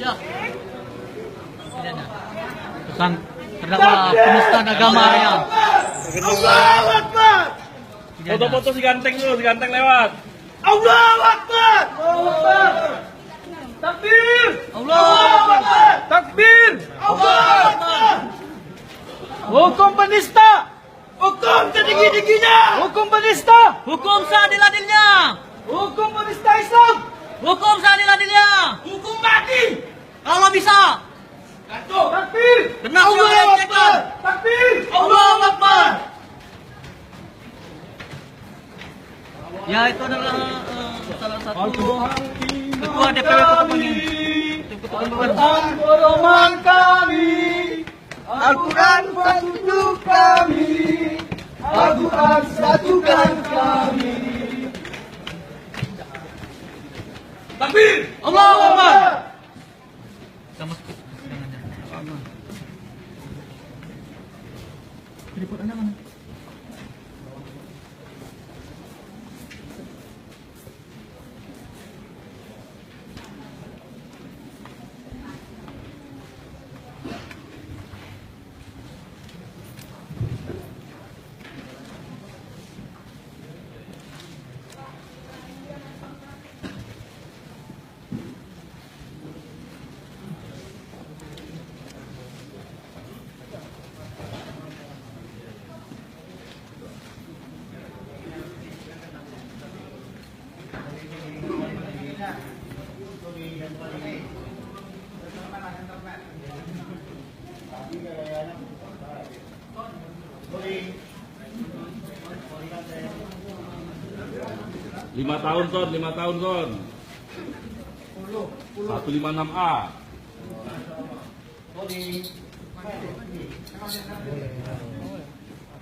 Siap. Pesan terdakwa penistaan agama ya. Allahu Akbar. Foto-foto si Ganteng dulu, si Ganteng lewat. Allahu Akbar. Allahu Akbar. Takbir. Allahu Akbar. Takbir. Allahu Akbar. Hukum penista. Hukum setinggi-tingginya. Hukum penista. Hukum seadil-adilnya. Hukum penista Islam. Hukum seadil-adilnya. Hukum mati. Kalau bisa. Takbir. Benar Allahu sudah Akbar. cekkan. Takbir. Allahu Akbar. Ya itu adalah salah satu ketua DPW Kota Bangil. Al-Quran pedoman kami, Al-Quran petunjuk kami, Al-Quran satukan kami. Takbir. Allahu Akbar. Sama Report Anda mana? Lima tahun son. 156A.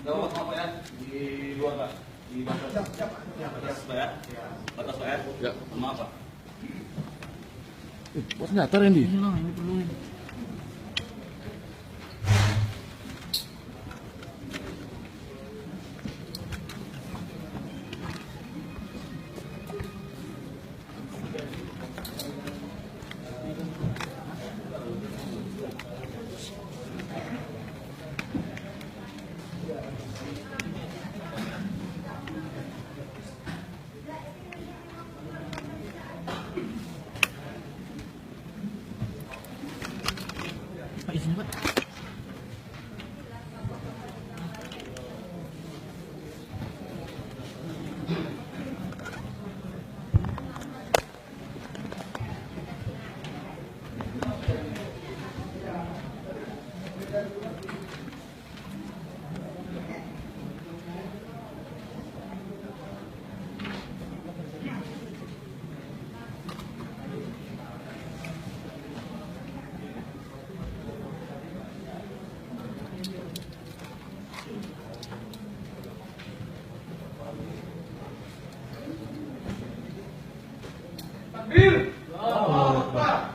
Jawab apa ya? Di luar Pak. Di batas Pak ya? Batas Pak ya? Ya. Maaf Pak. What's nyata Randy? Ini lah, ini perlu ini. Pak izin Pak. Takbir. Allahu Akbar.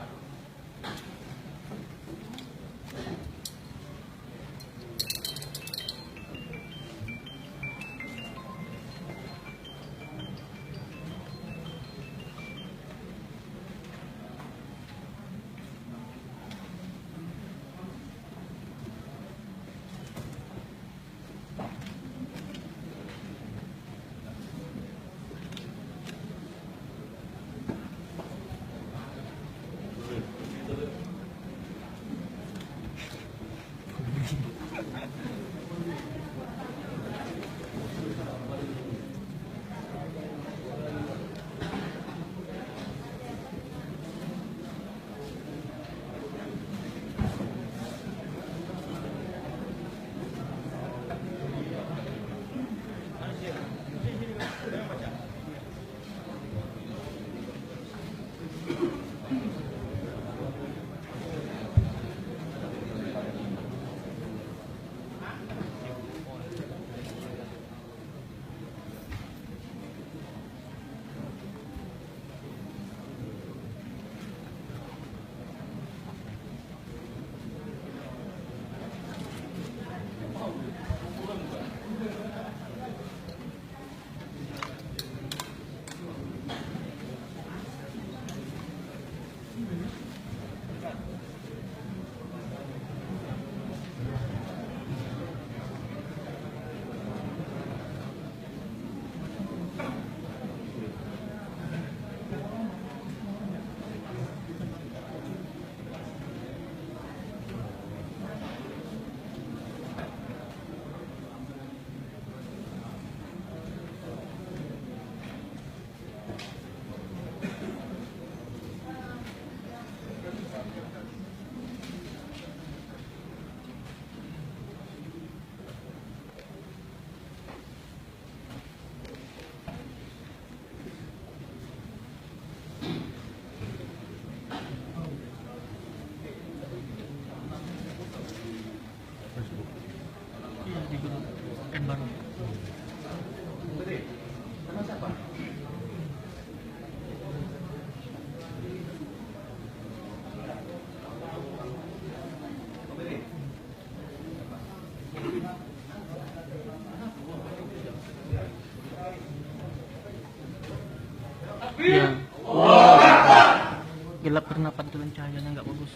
gelap karena pantulan cahayanya nggak bagus.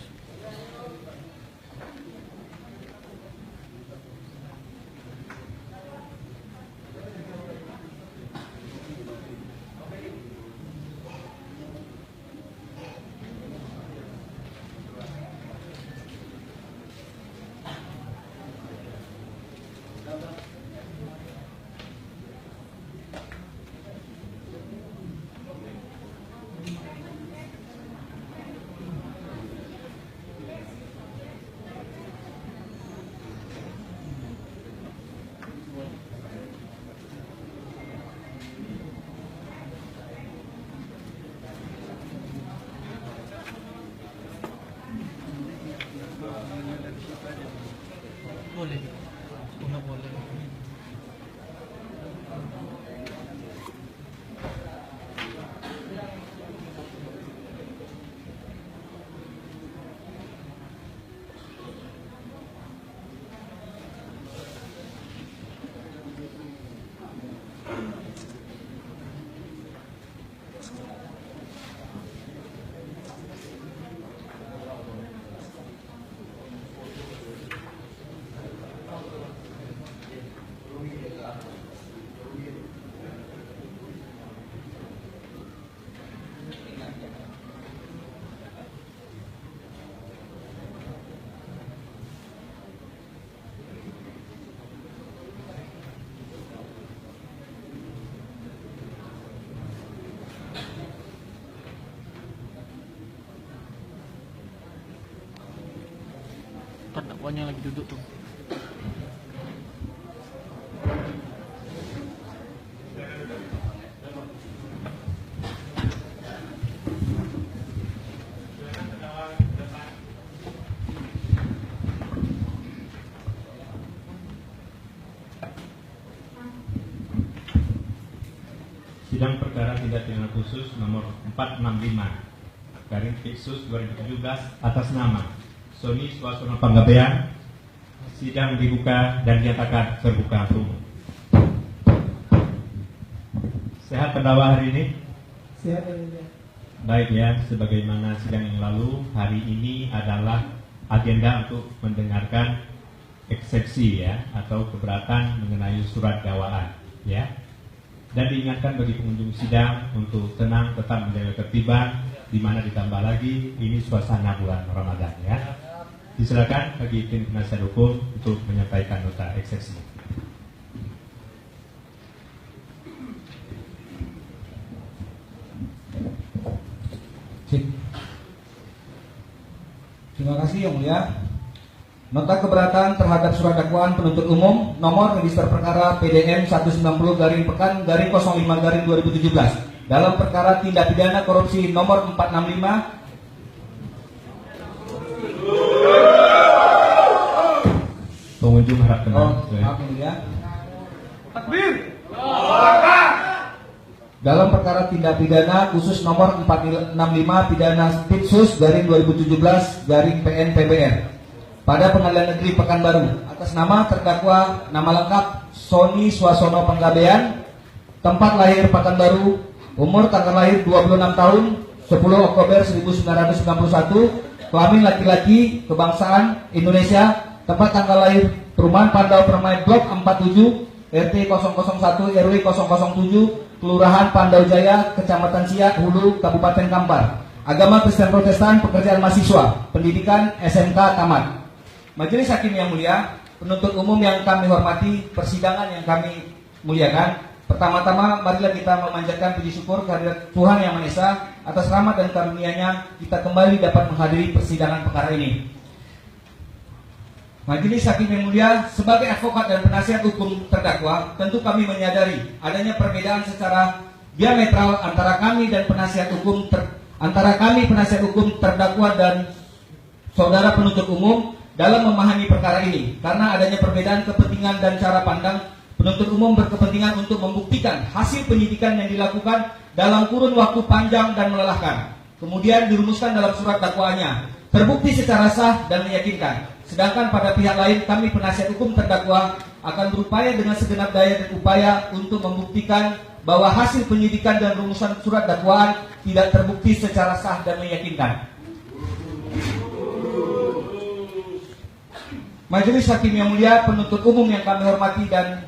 Boleh. Nggak boleh. Terdakwanya lagi duduk tuh. Sidang perkara tindak pidana khusus nomor 465 garing Fiksus 2017 atas nama Sony Swasono Panggabean. Sidang dibuka dan dinyatakan terbuka untuk umum. Sehat terdakwa hari ini? Sehat ya. Baik ya, sebagaimana sidang yang lalu, hari ini adalah agenda untuk mendengarkan eksepsi ya atau keberatan mengenai surat dakwaan ya. Dan diingatkan bagi pengunjung sidang untuk tenang, tetap menjaga ketertiban, di mana ditambah lagi ini suasana bulan Ramadan ya. Disilakan bagi tim penasihat hukum untuk menyampaikan nota eksepsi. Terima kasih Yang Mulia. Nota keberatan terhadap surat dakwaan penuntut umum nomor register perkara PDM 190-05-2017 dalam perkara tindak pidana korupsi nomor 465 Pengunjung harap tenang. maaf Yang Mulia. Takbir. Dalam perkara tindak pidana khusus nomor 465 pidana Pitsus garing 2017 garing PN PBR pada Pengadilan Negeri Pekanbaru atas nama terdakwa nama lengkap Sony Swasono Panggabean, tempat lahir Pekanbaru, umur tanggal lahir 26 tahun 10 Oktober 1991, kelamin laki-laki, kebangsaan Indonesia, tempat tanggal lahir Perumahan Pandau Permai Blok 47 RT 001 RW 007 Kelurahan Pandau Jaya, Kecamatan Siak, Hulu, Kabupaten Kampar. Agama Kristen Protestan, pekerjaan mahasiswa, pendidikan SMK tamat. Majelis Hakim yang mulia, penuntut umum yang kami hormati, persidangan yang kami muliakan. Pertama-tama, marilah kita memanjatkan puji syukur kehadirat Tuhan Yang Maha Esa atas rahmat dan karunia-Nya kita kembali dapat menghadiri persidangan perkara ini. Majelis Hakim yang mulia, sebagai advokat dan penasihat hukum terdakwa, tentu kami menyadari adanya perbedaan secara diametral antara kami penasihat hukum terdakwa dan saudara penuntut umum dalam memahami perkara ini. Karena adanya perbedaan kepentingan dan cara pandang, penuntut umum berkepentingan untuk membuktikan hasil penyidikan yang dilakukan dalam kurun waktu panjang dan melelahkan, kemudian dirumuskan dalam surat dakwaannya, terbukti secara sah dan meyakinkan. Sedangkan pada pihak lain, kami penasihat hukum terdakwa akan berupaya dengan segenap daya dan upaya untuk membuktikan bahwa hasil penyidikan dan rumusan surat dakwaan tidak terbukti secara sah dan meyakinkan. Majelis Hakim yang mulia, penuntut umum yang kami hormati, dan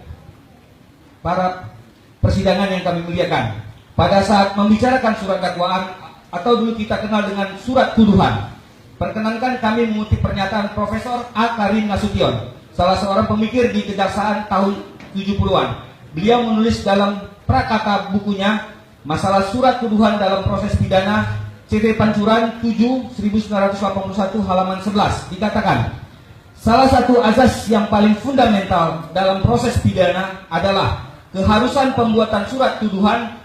para persidangan yang kami muliakan. Pada saat membicarakan surat dakwaan atau dulu kita kenal dengan surat tuduhan, perkenankan kami mengutip pernyataan Profesor A. Karim Nasution, salah seorang pemikir di Kejaksaan tahun 70-an. Beliau menulis dalam prakata bukunya Masalah Surat Tuduhan dalam Proses Pidana CV Pancuran 7 1981 halaman 11, dikatakan, salah satu azas yang paling fundamental dalam proses pidana adalah keharusan pembuatan surat tuduhan.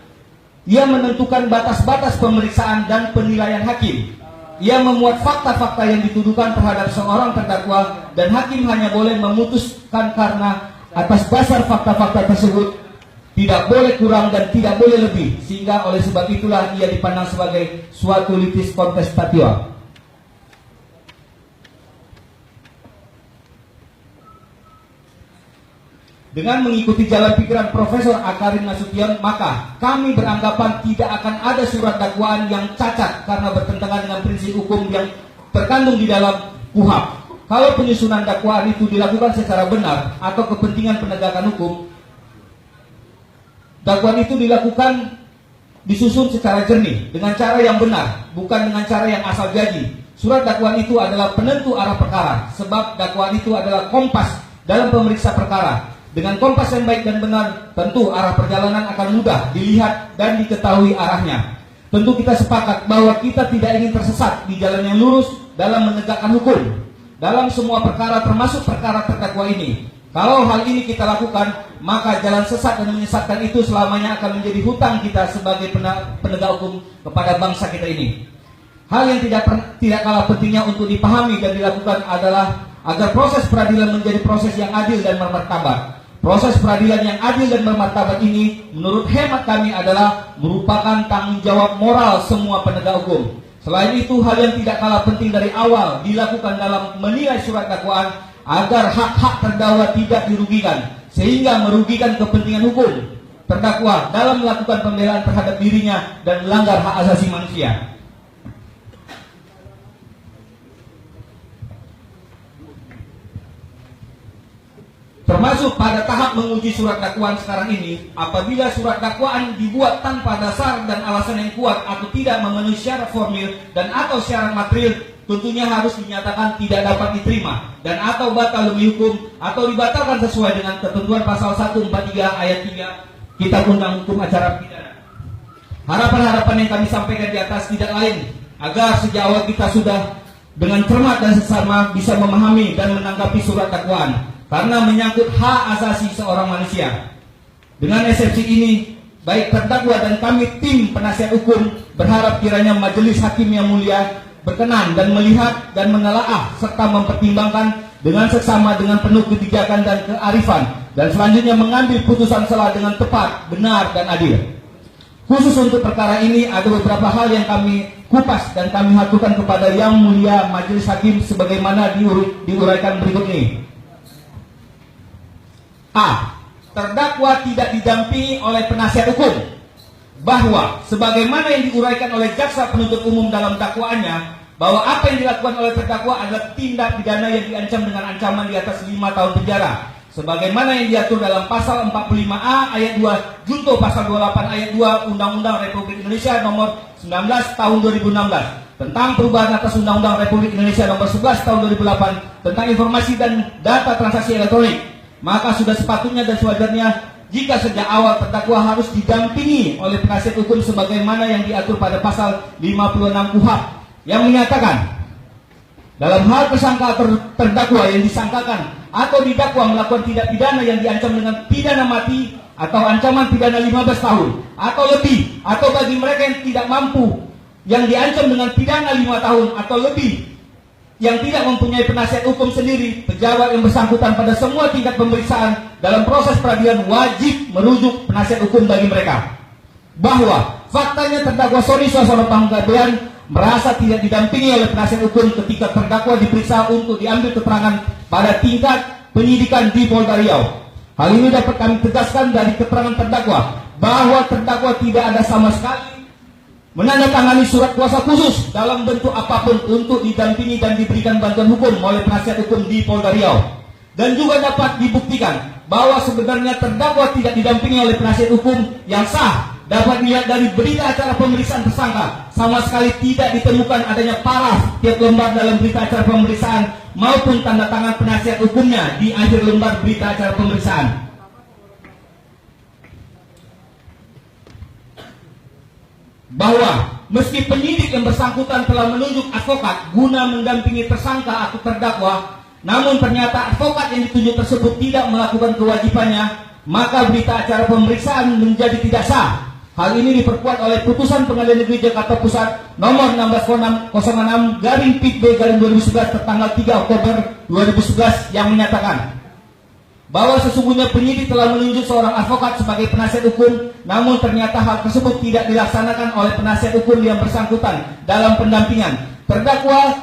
Ia menentukan batas-batas pemeriksaan dan penilaian hakim. Ia memuat fakta-fakta yang dituduhkan terhadap seorang terdakwa, dan hakim hanya boleh memutuskan karena atas dasar fakta-fakta tersebut, tidak boleh kurang dan tidak boleh lebih, sehingga oleh sebab itulah ia dipandang sebagai suatu litis contestativa. Dengan mengikuti jalan pikiran Profesor A. Karim Nasution, maka kami beranggapan tidak akan ada surat dakwaan yang cacat karena bertentangan dengan prinsip hukum yang terkandung di dalam KUHP. Kalau penyusunan dakwaan itu dilakukan secara benar atau kepentingan penegakan hukum, dakwaan itu dilakukan disusun secara jernih dengan cara yang benar, bukan dengan cara yang asal jadi. Surat dakwaan itu adalah penentu arah perkara, sebab dakwaan itu adalah kompas dalam pemeriksa perkara. Dengan kompas yang baik dan benar, tentu arah perjalanan akan mudah dilihat dan diketahui arahnya. Tentu kita sepakat bahwa kita tidak ingin tersesat di jalan yang lurus dalam menegakkan hukum dalam semua perkara, termasuk perkara terdakwa ini. Kalau hal ini kita lakukan, maka jalan sesat dan menyesatkan itu selamanya akan menjadi hutang kita sebagai penegak hukum kepada bangsa kita ini. Hal yang tidak kalah pentingnya untuk dipahami dan dilakukan adalah agar proses peradilan menjadi proses yang adil dan bermartabat. Proses peradilan yang adil dan bermartabat ini, menurut hemat kami, adalah merupakan tanggung jawab moral semua penegak hukum. Selain itu, hal yang tidak kalah penting dari awal dilakukan dalam menilai surat dakwaan agar hak-hak terdakwa tidak dirugikan, sehingga merugikan kepentingan hukum terdakwa dalam melakukan pembelaan terhadap dirinya dan melanggar hak asasi manusia. Termasuk pada tahap menguji surat dakwaan sekarang ini, apabila surat dakwaan dibuat tanpa dasar dan alasan yang kuat atau tidak memenuhi syarat formil dan atau syarat material, tentunya harus dinyatakan tidak dapat diterima dan atau batal demi hukum atau dibatalkan sesuai dengan ketentuan pasal 143 ayat 3 Kitab Undang Hukum Acara Pidana. Harapan-harapan yang kami sampaikan di atas tidak lain agar sejak awal kita sudah dengan cermat dan seksama bisa memahami dan menanggapi surat dakwaan, karena menyangkut hak asasi seorang manusia. Dengan eksepsi ini, baik terdakwa dan kami tim penasihat hukum berharap kiranya majelis hakim yang mulia berkenan dan melihat dan menelaah serta mempertimbangkan dengan seksama dengan penuh kebijakan dan kearifan, dan selanjutnya mengambil putusan selah dengan tepat, benar dan adil. Khusus untuk perkara ini ada beberapa hal yang kami kupas dan kami haturkan kepada yang mulia majelis hakim sebagaimana diuraikan berikut ini. A. Terdakwa tidak didampingi oleh penasihat hukum, bahwa sebagaimana yang diuraikan oleh jaksa penuntut umum dalam dakwaannya, bahwa apa yang dilakukan oleh terdakwa adalah tindak pidana yang diancam dengan ancaman di atas 5 tahun penjara, sebagaimana yang diatur dalam pasal 45A ayat 2 junto pasal 28 ayat 2 Undang-Undang Republik Indonesia nomor 19 tahun 2016 tentang perubahan atas Undang-Undang Republik Indonesia nomor 11 tahun 2008 tentang informasi dan data transaksi elektronik. Maka sudah sepatutnya dan sewajarnya jika sejak awal terdakwa harus didampingi oleh penasihat hukum sebagaimana yang diatur pada pasal 56 KUHP yang menyatakan dalam hal tersangka terdakwa yang disangkakan atau didakwa melakukan tindak pidana yang diancam dengan pidana mati atau ancaman pidana 15 tahun atau lebih, atau bagi mereka yang tidak mampu yang diancam dengan pidana 5 tahun atau lebih, yang tidak mempunyai penasihat hukum sendiri, pejabat yang bersangkutan pada semua tingkat pemeriksaan dalam proses peradilan wajib merujuk penasihat hukum bagi mereka. Bahwa faktanya terdakwa Sony Suarsono Panggabean merasa tidak didampingi oleh penasihat hukum ketika terdakwa diperiksa untuk diambil keterangan pada tingkat penyidikan di Polda Riau. Hal ini dapat kami tegaskan dari keterangan terdakwa bahwa terdakwa tidak ada sama sekali menandatangani surat kuasa khusus dalam bentuk apapun untuk didampingi dan diberikan bantuan hukum oleh penasihat hukum di Polda Riau. Dan juga dapat dibuktikan bahwa sebenarnya terdakwa tidak didampingi oleh penasihat hukum yang sah. Dapat dilihat dari berita acara pemeriksaan tersangka, sama sekali tidak ditemukan adanya paraf tiap lembar dalam berita acara pemeriksaan maupun tanda tangan penasihat hukumnya di akhir lembar berita acara pemeriksaan. Bahwa meski penyidik yang bersangkutan telah menunjuk advokat guna mendampingi tersangka atau terdakwa, namun ternyata advokat yang ditunjuk tersebut tidak melakukan kewajibannya, maka berita acara pemeriksaan menjadi tidak sah. Hal ini diperkuat oleh putusan Pengadilan Negeri Jakarta Pusat nomor 1606/PIB/2011 tertanggal 3 Oktober 2011 yang menyatakan bahwa sesungguhnya penyidik telah menunjuk seorang advokat sebagai penasihat hukum, namun ternyata hal tersebut tidak dilaksanakan oleh penasihat hukum yang bersangkutan dalam pendampingan terdakwa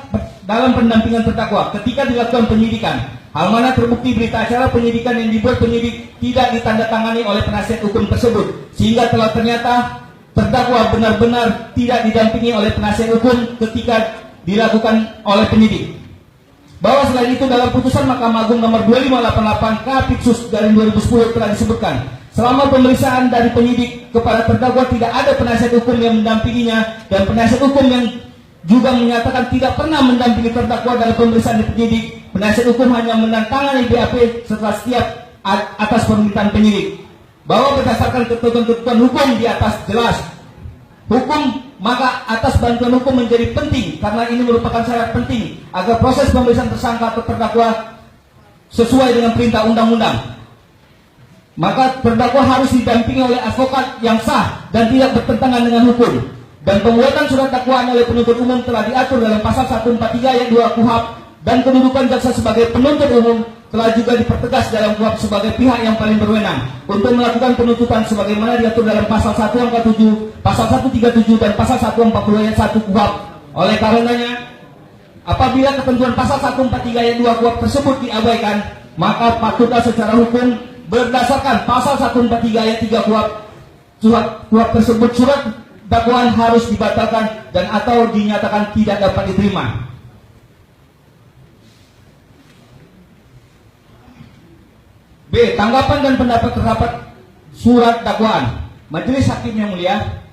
ketika dilakukan penyidikan. Hal mana terbukti berita acara penyidikan yang dibuat penyidik tidak ditandatangani oleh penasihat hukum tersebut, sehingga telah ternyata terdakwa benar-benar tidak didampingi oleh penasihat hukum ketika dilakukan oleh penyidik. Bahwa selain itu dalam putusan Mahkamah Agung nomor 2588 Kap/2010 telah disebutkan selama pemeriksaan dari penyidik kepada terdakwa tidak ada penasihat hukum yang mendampinginya, dan penasihat hukum yang juga menyatakan tidak pernah mendampingi terdakwa dalam pemeriksaan di penyidik. Penasihat hukum hanya menandatangani BAP setelah setiap atas permintaan penyidik. Bahwa berdasarkan ketentuan hukum di atas jelas hukum, maka atas bantuan hukum menjadi penting karena ini merupakan syarat penting agar proses pemeriksaan tersangka atau terdakwa sesuai dengan perintah undang-undang. Maka terdakwa harus didampingi oleh advokat yang sah dan tidak bertentangan dengan hukum. Dan pembuatan surat dakwaan oleh penuntut umum telah diatur dalam pasal 143 ayat 2 KUHP, dan kedudukan jaksa sebagai penuntut umum telah juga dipertegas dalam KUHP sebagai pihak yang paling berwenang untuk melakukan penuntutan sebagaimana diatur dalam pasal 1 angka 7, pasal 137 dan pasal 140 ayat 1 KUHP. Oleh karenanya, apabila ketentuan pasal 143 ayat 2 KUHP tersebut diabaikan, maka patutlah secara hukum berdasarkan pasal 143 ayat 3 KUHP tersebut surat dakwaan harus dibatalkan dan atau dinyatakan tidak dapat diterima. B. Tanggapan dan pendapat terdapat surat dakwaan. Majelis Hakim yang mulia,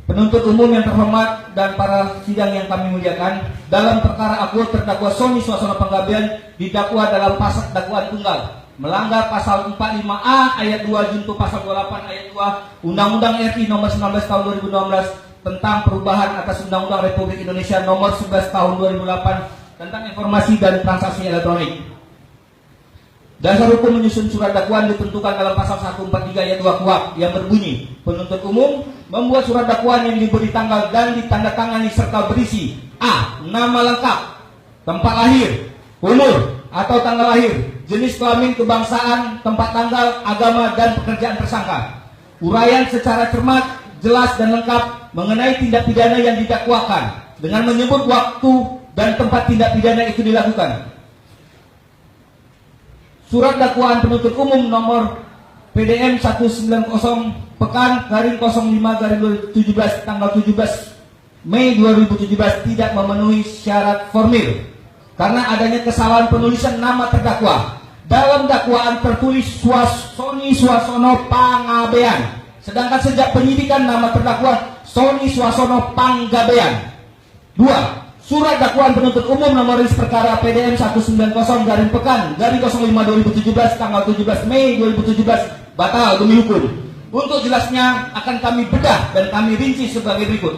penuntut umum yang terhormat dan para sidang yang kami muliakan, dalam perkara aku terdakwa Sony Suarsono Panggabean didakwa dalam pasal dakwaan tunggal melanggar pasal 45A ayat 2 junto pasal 28 ayat 2 Undang-Undang RI nomor 19 tahun 2016 tentang perubahan atas Undang-Undang Republik Indonesia nomor 11 tahun 2008 tentang informasi dan transaksi elektronik. Dasar hukum menyusun surat dakwaan ditentukan dalam pasal 143 ayat 2 KUHP yang berbunyi, penuntut umum membuat surat dakwaan yang diberi tanggal dan ditandatangani serta berisi A. Nama lengkap, tempat lahir, umur atau tanggal lahir, jenis kelamin, kebangsaan, tempat tanggal, agama, dan pekerjaan tersangka. Uraian secara cermat, jelas, dan lengkap mengenai tindak pidana yang didakwakan dengan menyebut waktu dan tempat tindak pidana itu dilakukan. Surat dakwaan penuntut umum nomor PDM 190 Pekan/05/2017 tanggal 17 Mei 2017 tidak memenuhi syarat formil karena adanya kesalahan penulisan nama terdakwa. Dalam dakwaan tertulis Sony Suarsono Panggabean, sedangkan sejak penyidikan nama terdakwa Sony Suarsono Panggabean. 2. Surat dakwaan penuntut umum nomor perkara PDM 190/Pekan/05/2017 tanggal 17 Mei 2017 batal demi hukum. Untuk jelasnya akan kami bedah dan kami rinci sebagai berikut.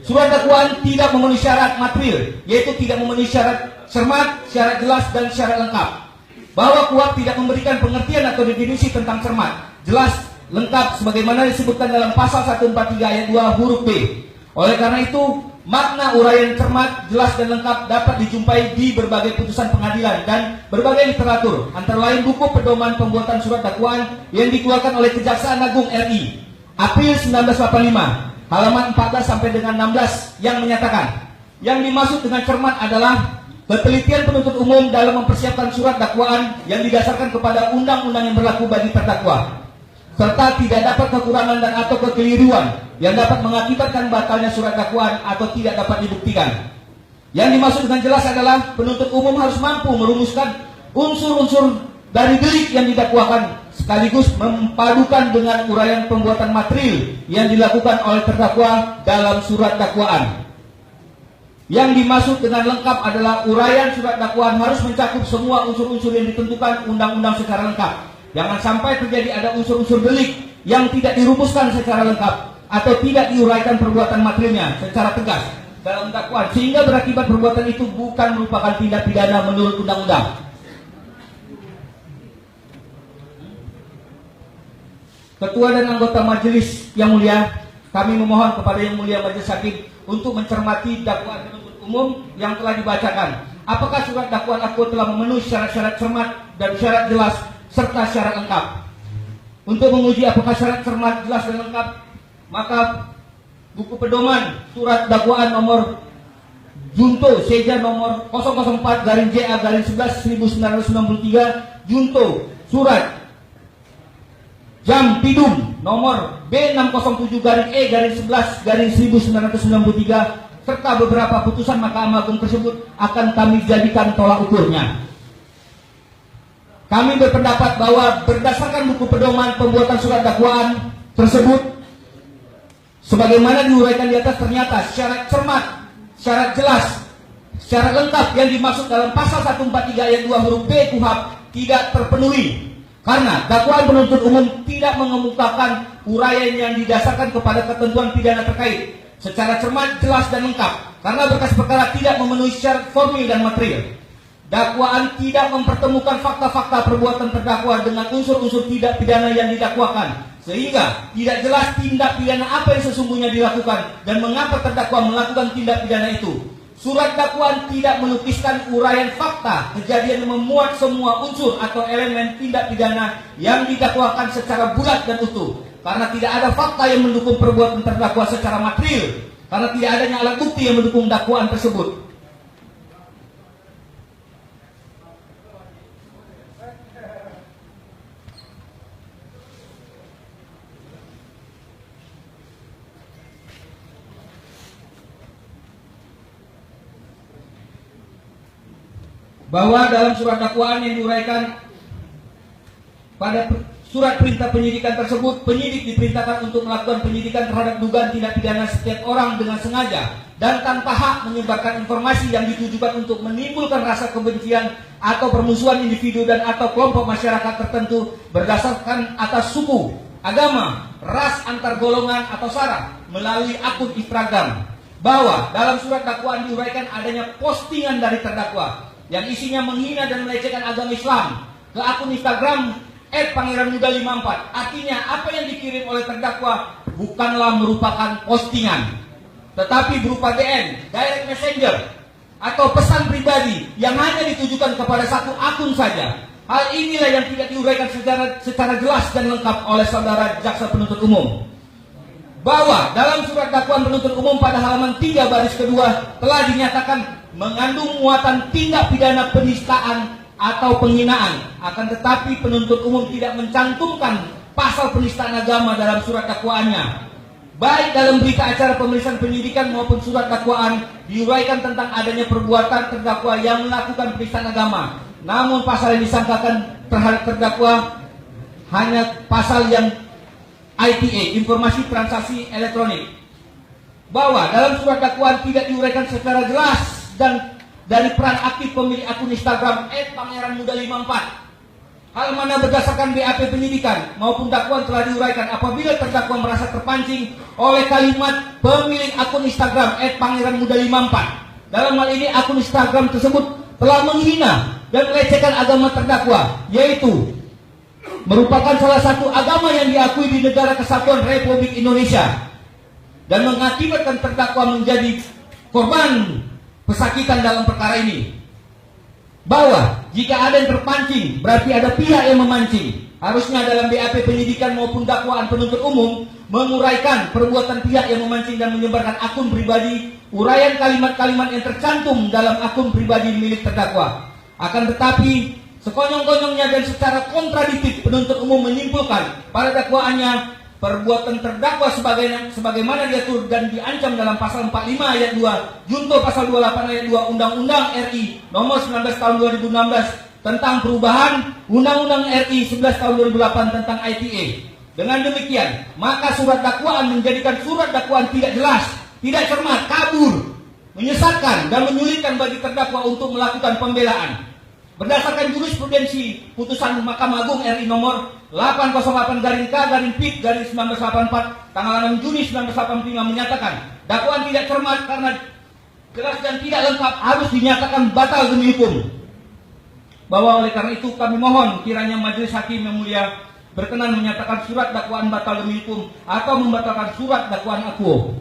Surat dakwaan tidak memenuhi syarat material, yaitu tidak memenuhi syarat cermat, syarat jelas, dan syarat lengkap. Bahwa KUHP tidak memberikan pengertian atau definisi tentang cermat, jelas, lengkap sebagaimana disebutkan dalam pasal 143 ayat 2 huruf B. Oleh karena itu, makna uraian cermat, jelas, dan lengkap dapat dijumpai di berbagai putusan pengadilan dan berbagai literatur, antara lain buku pedoman pembuatan surat dakwaan yang dikeluarkan oleh Kejaksaan Agung RI April 1985 halaman 14 sampai dengan 16 yang menyatakan yang dimaksud dengan cermat adalah ketelitian penuntut umum dalam mempersiapkan surat dakwaan yang didasarkan kepada undang-undang yang berlaku bagi terdakwa. serta tidak dapat kekurangan dan atau kekeliruan yang dapat mengakibatkan batalnya surat dakwaan atau tidak dapat dibuktikan. Yang dimaksud dengan jelas adalah penuntut umum harus mampu merumuskan unsur-unsur dari delik yang didakwakan sekaligus mempadukan dengan uraian pembuatan material yang dilakukan oleh terdakwa dalam surat dakwaan. Yang dimaksud dengan lengkap adalah uraian surat dakwaan harus mencakup semua unsur-unsur yang ditentukan undang-undang secara lengkap. Jangan sampai terjadi ada unsur-unsur delik yang tidak dirumuskan secara lengkap atau tidak diuraikan perbuatan materialnya secara tegas dalam dakwaan sehingga berakibat perbuatan itu bukan merupakan tindak pidana menurut undang-undang. Ketua dan anggota majelis yang mulia, kami memohon kepada yang mulia majelis hakim untuk mencermati dakwaan penuntut umum yang telah dibacakan. Apakah surat dakwaan aku telah memenuhi syarat-syarat cermat dan syarat jelas serta syarat lengkap? Untuk menguji apakah syarat cermat, jelas dan lengkap, maka buku pedoman surat dakwaan nomor Junto Seja nomor 004-JA-11-1993 Junto surat Jam Pidum nomor B607-E-11-1993 serta beberapa putusan Mahkamah Agung tersebut akan kami jadikan tolak ukurnya. Kami berpendapat bahwa berdasarkan buku pedoman pembuatan surat dakwaan tersebut sebagaimana diuraikan di atas, ternyata syarat cermat, syarat jelas, syarat lengkap yang dimaksud dalam pasal 143 ayat 2 huruf B KUHP tidak terpenuhi. Karena dakwaan penuntut umum tidak mengemukakan uraian yang didasarkan kepada ketentuan pidana terkait secara cermat, jelas dan lengkap. Karena berkas perkara tidak memenuhi syarat formil dan material. Dakwaan tidak mempertemukan fakta-fakta perbuatan terdakwa dengan unsur-unsur tidak pidana yang didakwakan. Sehingga tidak jelas tindak pidana apa yang sesungguhnya dilakukan dan mengapa terdakwa melakukan tindak pidana itu. Surat dakwaan tidak melukiskan uraian fakta kejadian yang memuat semua unsur atau elemen tindak pidana yang didakwakan secara bulat dan utuh. Karena tidak ada fakta yang mendukung perbuatan terdakwa secara material. Karena tidak adanya alat bukti yang mendukung dakwaan tersebut. Bahwa dalam surat dakwaan yang diuraikan pada surat perintah penyidikan tersebut, penyidik diperintahkan untuk melakukan penyidikan terhadap dugaan tindak pidana setiap orang dengan sengaja dan tanpa hak menyebarkan informasi yang ditujukan untuk menimbulkan rasa kebencian atau permusuhan individu dan atau kelompok masyarakat tertentu berdasarkan atas suku, agama, ras, antar golongan atau sara melalui akun Instagram. Bahwa dalam surat dakwaan diuraikan adanya postingan dari terdakwa yang isinya menghina dan melecehkan agama Islam ke akun Instagram @pangeranmuda54. Artinya apa yang dikirim oleh terdakwa bukanlah merupakan postingan, tetapi berupa DM, direct messenger, atau pesan pribadi yang hanya ditujukan kepada satu akun saja. Hal inilah yang tidak diuraikan secara jelas dan lengkap oleh saudara jaksa penuntut umum. Bahwa dalam surat dakwaan penuntut umum pada halaman 3 baris kedua telah dinyatakan mengandung muatan tindak pidana penistaan atau penghinaan. Akan tetapi penuntut umum tidak mencantumkan pasal penistaan agama dalam surat dakwaannya. Baik dalam berita acara pemeriksaan penyidikan maupun surat dakwaan diuraikan tentang adanya perbuatan terdakwa yang melakukan penistaan agama. Namun pasal yang disangkakan terhadap terdakwa hanya pasal yang ITA, informasi transaksi elektronik. Bahwa dalam surat dakwaan tidak diuraikan secara jelas dan dari peran aktif pemilik akun Instagram @pangeranmuda54. Hal mana berdasarkan BAP penyidikan maupun dakwaan telah diuraikan apabila terdakwa merasa terpancing oleh kalimat pemilik akun Instagram @pangeranmuda54. Dalam hal ini akun Instagram tersebut telah menghina dan melecehkan agama terdakwa, yaitu merupakan salah satu agama yang diakui di negara kesatuan Republik Indonesia dan mengakibatkan terdakwa menjadi korban pesakitan dalam perkara ini. Bahwa jika ada yang terpancing berarti ada pihak yang memancing. Harusnya dalam BAP penyidikan maupun dakwaan penuntut umum menguraikan perbuatan pihak yang memancing dan menyebarkan akun pribadi, uraian kalimat-kalimat yang tercantum dalam akun pribadi milik terdakwa. Akan tetapi Sekonyong-konyongnya dan secara kontradiktif penuntut umum menyimpulkan pada dakwaannya perbuatan terdakwa sebagaimana diatur dan diancam dalam pasal 45 ayat 2 junto pasal 28 ayat 2 Undang-Undang RI nomor 19 tahun 2016 tentang perubahan Undang-Undang RI 11 tahun 2008 tentang ITE. Dengan demikian, maka surat dakwaan menjadikan surat dakwaan tidak jelas, tidak cermat, kabur, menyesatkan dan menyulitkan bagi terdakwa untuk melakukan pembelaan. Berdasarkan jurisprudensi putusan Mahkamah Agung RI nomor 808-K-PIT-1984 tanggal 6 Juni 1985 menyatakan dakwaan tidak cermat karena jelas dan tidak lengkap harus dinyatakan batal demi hukum. Bahwa oleh karena itu kami mohon kiranya majelis hakim yang mulia berkenan menyatakan surat dakwaan batal demi hukum atau membatalkan surat dakwaan akuo.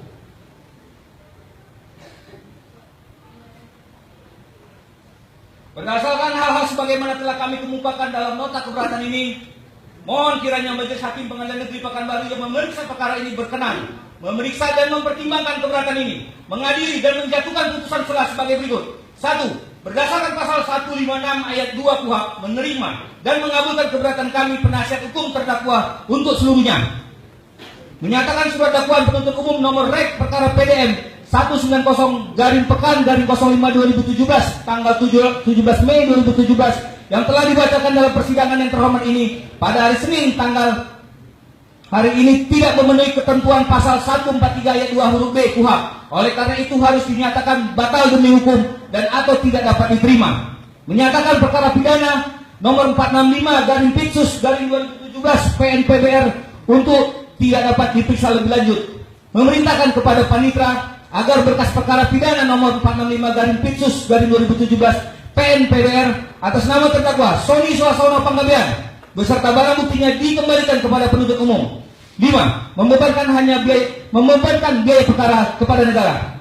Berdasarkan hal-hal sebagaimana telah kami kemukakan dalam nota keberatan ini, mohon kiranya Majelis Hakim Pengadilan Negeri Pekanbaru yang memeriksa perkara ini berkenan memeriksa dan mempertimbangkan keberatan ini, mengadili dan menjatuhkan putusan selah sebagai berikut. 1. Berdasarkan pasal 156 ayat 2 KUHP menerima dan mengabulkan keberatan kami penasihat hukum terdakwa untuk seluruhnya. Menyatakan surat dakwaan penuntut umum nomor rek perkara PDM 190-Pekan-05-2017 tanggal 17 Mei 2017 yang telah dibacakan dalam persidangan yang terhormat ini pada hari Senin tanggal hari ini tidak memenuhi ketentuan pasal 143 ayat 2 huruf B KUHP. Oleh karena itu harus dinyatakan batal demi hukum dan atau tidak dapat diterima. Menyatakan perkara pidana nomor 465-Pitsus-2017 PN-PBR untuk tidak dapat diperiksa lebih lanjut. Memerintahkan kepada panitra agar berkas perkara pidana nomor 465-Pitsus-2017 PN-PBR atas nama terdakwa Sony Suarsono Panggabean beserta barang buktinya dikembalikan kepada penuntut umum. 5. Membebankan biaya perkara kepada negara.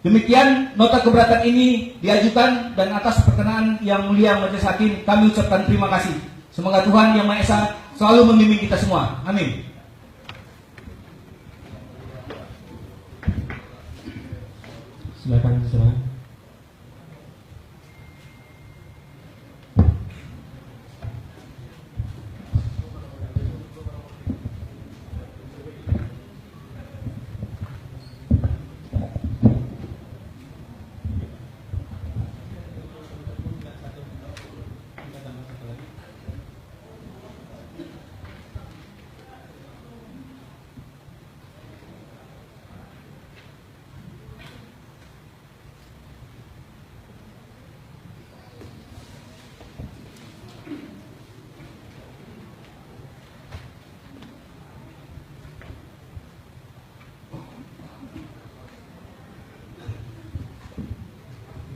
Demikian nota keberatan ini diajukan dan atas perkenaan yang mulia Majelis Hakim kami ucapkan terima kasih. Semoga Tuhan Yang Maha Esa selalu membimbing kita semua. Amin. Silakan.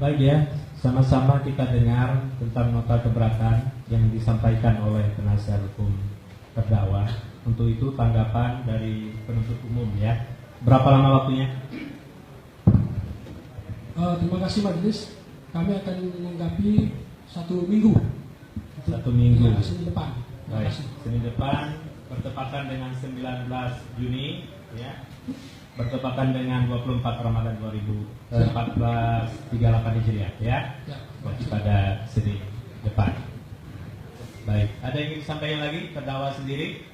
Baik ya, sama-sama kita dengar tentang nota keberatan yang disampaikan oleh penasihat hukum terdakwa. Untuk itu tanggapan dari penuntut umum ya. Berapa lama waktunya? Terima kasih majelis. Kami akan menanggapi 1 minggu. 1 minggu. Ya, Senin depan. Baik, Senin depan bertepatan dengan 19 Juni ya. Bertepatan dengan 24 Ramadan 1438 Hijriah ya. Berarti pada Senin depan. Baik, ada yang ingin disampaikan lagi terdakwa sendiri?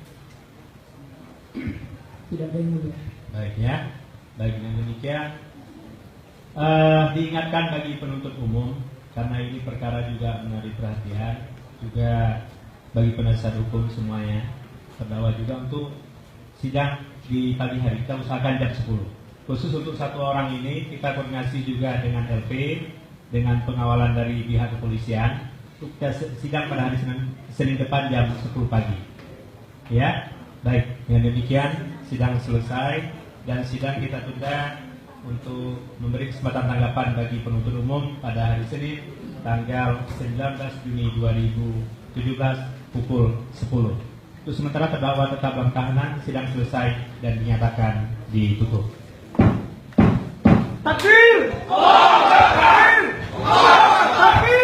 Tidak ada yang mulia. Baik ya. Baik, dengan demikian diingatkan bagi penuntut umum karena ini perkara juga menarik perhatian juga bagi penasihat hukum semuanya, terdakwa juga untuk sidang di pagi hari kita usahakan jam 10. Khusus untuk 1 orang ini kita koordinasi juga dengan LP, dengan pengawalan dari pihak kepolisian untuk sidang pada hari Senin depan jam 10 pagi. Ya, baik. Dengan demikian sidang selesai dan sidang kita tunda untuk memberi kesempatan tanggapan bagi penuntut umum pada hari Senin tanggal 19 Juni 2017 pukul 10. Untuk sementara terdakwa tetap dalam tahanan, sidang selesai dan dinyatakan ditutup. Takbir!